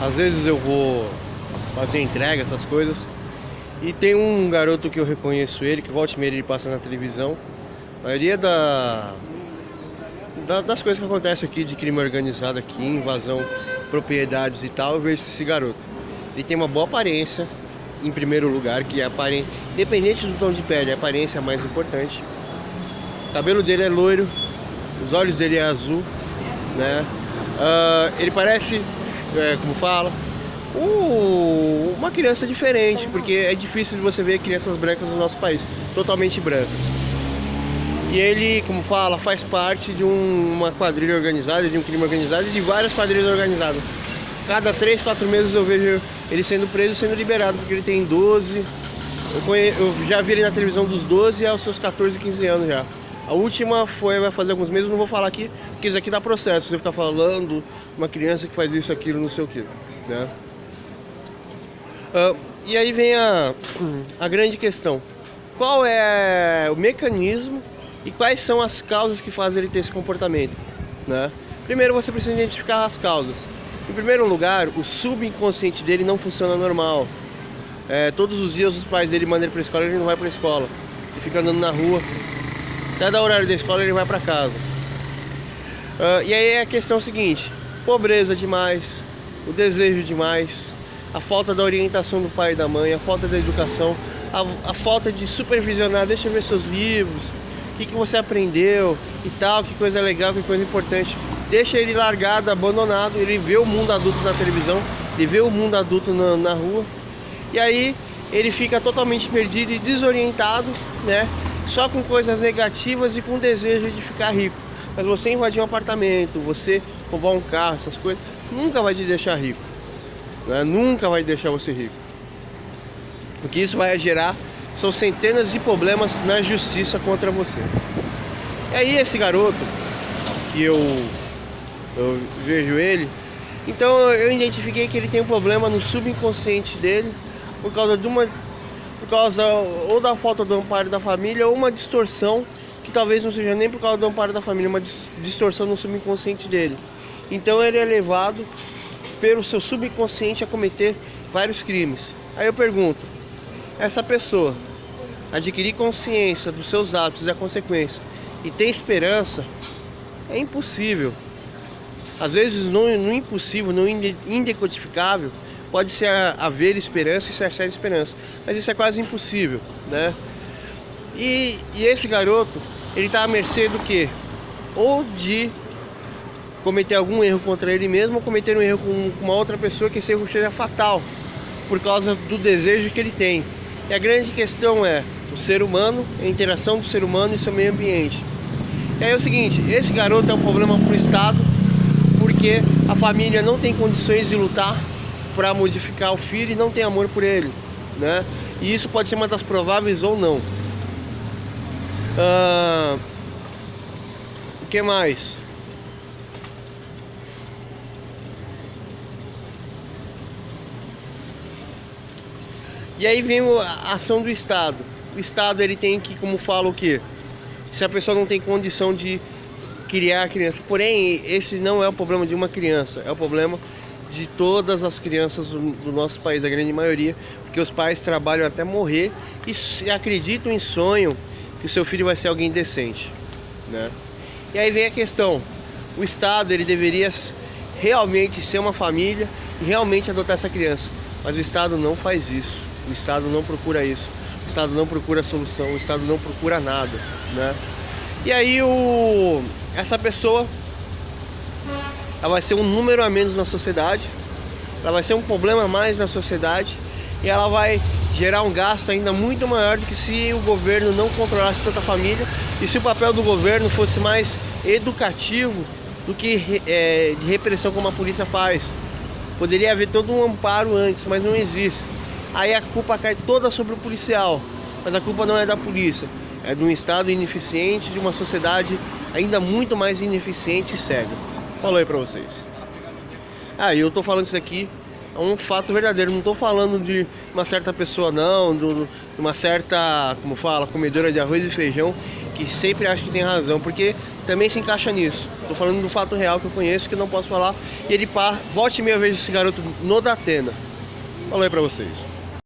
Às vezes eu vou fazer entrega, essas coisas. E tem um garoto que eu reconheço ele, que volta e meia ele passa na televisão. A maioria das coisas que acontecem aqui de crime organizado aqui, invasão, propriedades e tal, eu vejo esse garoto. Ele tem uma boa aparência, em primeiro lugar, que é a aparência, independente do tom de pele, a aparência é a mais importante. O cabelo dele é loiro, os olhos dele é azul, né? Ele parece, como fala, uma criança diferente, porque é difícil de você ver crianças brancas no nosso país, totalmente brancas. E ele, como fala, faz parte de uma quadrilha organizada, de um crime organizado e de várias quadrilhas organizadas. Cada 3, 4 meses eu vejo ele sendo preso e sendo liberado, porque ele tem 12. Eu já vi ele na televisão dos 12 aos seus 14, 15 anos já. A última vai fazer alguns meses, não vou falar aqui, porque isso aqui dá processo. Você ficar falando uma criança que faz isso, aquilo, não sei o que, né? E aí vem a grande questão. Qual é o mecanismo e quais são as causas que fazem ele ter esse comportamento, né? Primeiro você precisa identificar as causas. Em primeiro lugar, o subconsciente dele não funciona normal. Todos os dias os pais dele mandam ele para a escola, ele não vai para a escola. Ele fica andando na rua. Até da horário da escola ele vai para casa. E aí a questão é a seguinte: pobreza demais, o desejo demais, a falta da orientação do pai e da mãe, a falta da educação, a falta de supervisionar. Deixa eu ver seus livros, o que você aprendeu e tal, que coisa legal, que coisa importante. Deixa ele largado, abandonado. Ele vê o mundo adulto na televisão, ele vê o mundo adulto na rua. E aí ele fica totalmente perdido e desorientado, né? Só com coisas negativas e com desejo de ficar rico. Mas você invadir um apartamento, você roubar um carro, essas coisas, nunca vai te deixar rico, né? Nunca vai deixar você rico. O que isso vai gerar são centenas de problemas na justiça contra você. E aí esse garoto, que eu vejo ele, então eu identifiquei que ele tem um problema no subconsciente dele, por causa ou da falta do amparo da família, ou uma distorção, que talvez não seja nem por causa do amparo da família, uma distorção no subconsciente dele. Então ele é levado pelo seu subconsciente a cometer vários crimes. Aí eu pergunto, essa pessoa adquirir consciência dos seus atos e da consequência e ter esperança, é impossível. Às vezes no impossível, no indecodificável, pode ser haver esperança e cercear esperança, mas isso é quase impossível, né? E esse garoto, ele está à mercê do quê? Ou de cometer algum erro contra ele mesmo, ou cometer um erro com uma outra pessoa, que esse erro seja fatal, por causa do desejo que ele tem. E a grande questão é o ser humano, a interação do ser humano e seu meio ambiente. E aí é o seguinte, esse garoto é um problema para o Estado, porque a família não tem condições de lutar para modificar o filho e não tem amor por ele, né? E isso pode ser uma das prováveis ou não. O que mais? E aí vem a ação do Estado. O Estado, ele tem que, como fala o quê? Se a pessoa não tem condição de criar a criança. Porém, esse não é o problema de uma criança, é o problema de todas as crianças do nosso país, a grande maioria, porque os pais trabalham até morrer e acreditam e sonham que o seu filho vai ser alguém decente, né? E aí vem a questão: o Estado, ele deveria realmente ser uma família e realmente adotar essa criança, mas o Estado não faz isso, o Estado não procura isso, o Estado não procura solução, o Estado não procura nada, né? E aí essa pessoa, ela vai ser um número a menos na sociedade, ela vai ser um problema a mais na sociedade, e ela vai gerar um gasto ainda muito maior do que se o governo não controlasse tanta família, e se o papel do governo fosse mais educativo do que de repressão, como a polícia faz. Poderia haver todo um amparo antes, mas não existe. Aí a culpa cai toda sobre o policial, mas a culpa não é da polícia, é de um Estado ineficiente, de uma sociedade ainda muito mais ineficiente e cega. Falou aí pra vocês. Eu tô falando isso aqui É um fato verdadeiro. Não estou falando de uma certa pessoa, não, de uma certa, como fala, comedora de arroz e feijão, que sempre acha que tem razão, porque também se encaixa nisso. Estou falando do fato real que eu conheço, que não posso falar. E ele volte e meia, eu vejo esse garoto no Datena. Falei pra vocês.